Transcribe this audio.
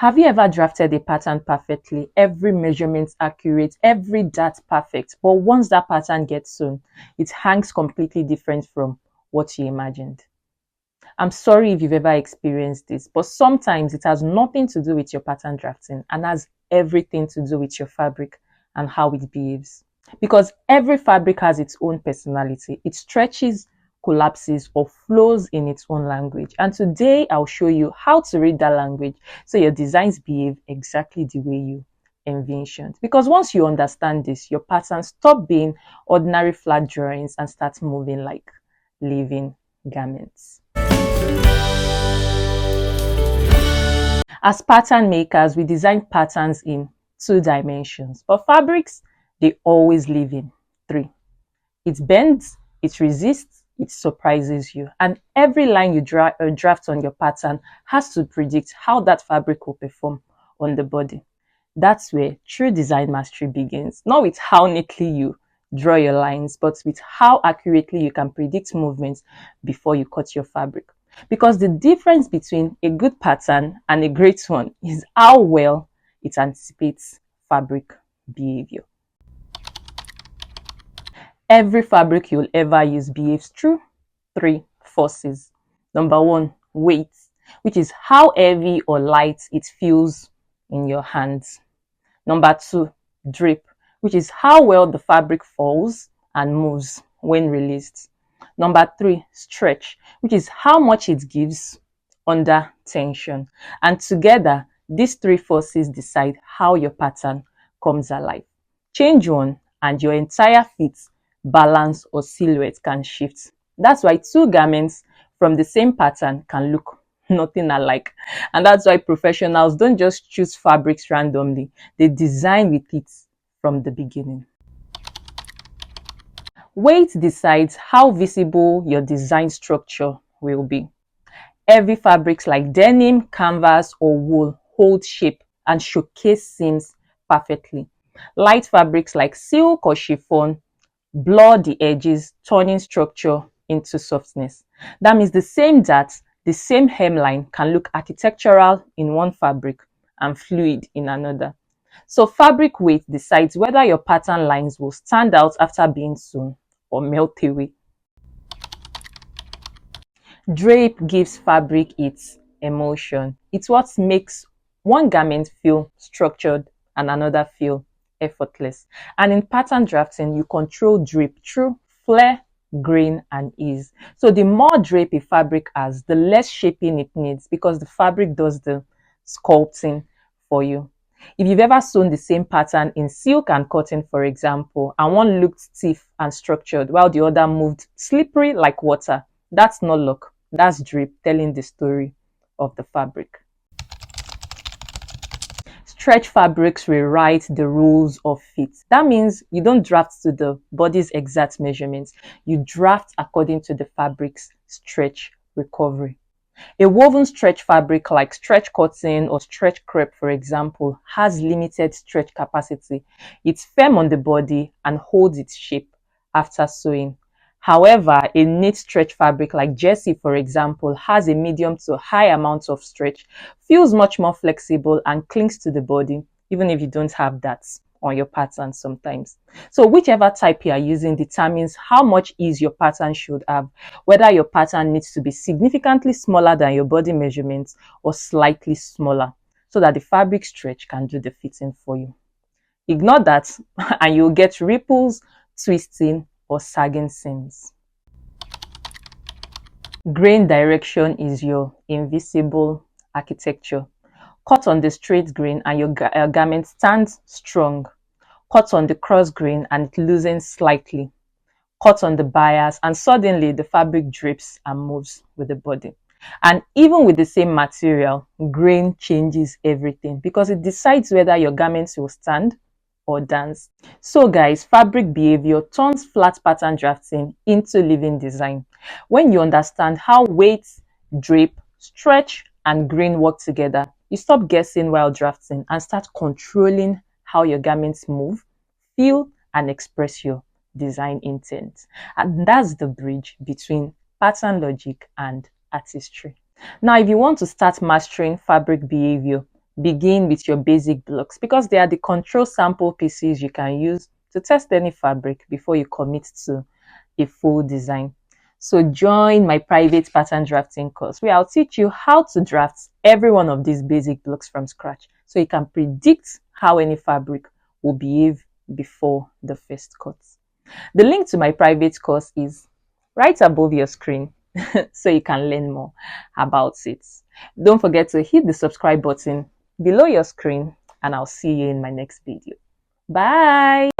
Have you ever drafted a pattern perfectly, every measurement accurate, every dart perfect, but once that pattern gets sewn, it hangs completely different from what you imagined? I'm sorry if you've ever experienced this, but sometimes it has nothing to do with your pattern drafting and has everything to do with your fabric and how it behaves. Because every fabric has its own personality. It stretches, collapses, or flows in its own language. And today I'll show you how to read that language so your designs behave exactly the way you envisioned. Because once you understand this, your patterns stop being ordinary flat drawings and start moving like living garments. As pattern makers, we design patterns in 2 dimensions, but fabrics, they always live in 3. It bends, it resists, it surprises you, and every line you draft on your pattern has to predict how that fabric will perform on the body. That's where true design mastery begins, not with how neatly you draw your lines, but with how accurately you can predict movements before you cut your fabric. Because the difference between a good pattern and a great one is how well it anticipates fabric behavior. Every fabric you'll ever use behaves through 3 forces. Number 1, weight, which is how heavy or light it feels in your hands. Number 2, drape, which is how well the fabric falls and moves when released. Number 3, stretch, which is how much it gives under tension. And together, these 3 forces decide how your pattern comes alive. Change one and your entire fit, balance, or silhouette can shift. That's why 2 garments from the same pattern can look nothing alike. And that's why professionals don't just choose fabrics randomly. They design with it from the beginning. Weight decides how visible your design structure will be. Heavy fabrics like denim, canvas, or wool hold shape and showcase seams perfectly. Light fabrics like silk or chiffon blur the edges, turning structure into softness. That means the same dart, the same hemline can look architectural in one fabric and fluid in another. So fabric weight decides whether your pattern lines will stand out after being sewn or melt away. Drape gives fabric its emotion. It's what makes one garment feel structured and another feel effortless. And in pattern drafting, you control drape through flare, grain, and ease. So the more drape a fabric has, the less shaping it needs because the fabric does the sculpting for you. If you've ever sewn the same pattern in silk and cotton, for example, and one looked stiff and structured while the other moved slippery like water, that's not luck. That's drape telling the story of the fabric. Stretch fabrics rewrite the rules of fit. That means you don't draft to the body's exact measurements. You draft according to the fabric's stretch recovery. A woven stretch fabric like stretch cotton or stretch crepe, for example, has limited stretch capacity. It's firm on the body and holds its shape after sewing. However, a knit stretch fabric like jersey, for example, has a medium to high amount of stretch, feels much more flexible and clings to the body, even if you don't have that on your pattern sometimes. So whichever type you are using determines how much ease your pattern should have, whether your pattern needs to be significantly smaller than your body measurements or slightly smaller, so that the fabric stretch can do the fitting for you. Ignore that and you'll get ripples, twisting, or sagging seams. Grain direction is your invisible architecture. Cut on the straight grain and your garment stands strong. Cut on the cross grain and it loosens slightly. Cut on the bias and suddenly the fabric drapes and moves with the body. And even with the same material, grain changes everything because it decides whether your garments will stand or dance. So guys, fabric behavior turns flat pattern drafting into living design. When you understand how weight, drape, stretch, and grain work together, you stop guessing while drafting and start controlling how your garments move, feel, and express your design intent. And that's the bridge between pattern logic and artistry. Now, if you want to start mastering fabric behavior begin with your basic blocks because they are the control sample pieces you can use to test any fabric before you commit to a full design. So join my private pattern drafting course where I'll teach you how to draft every one of these basic blocks from scratch so you can predict how any fabric will behave before the first cut. The link to my private course is right above your screen so you can learn more about it. Don't forget to hit the subscribe button below your screen and I'll see you in my next video. Bye.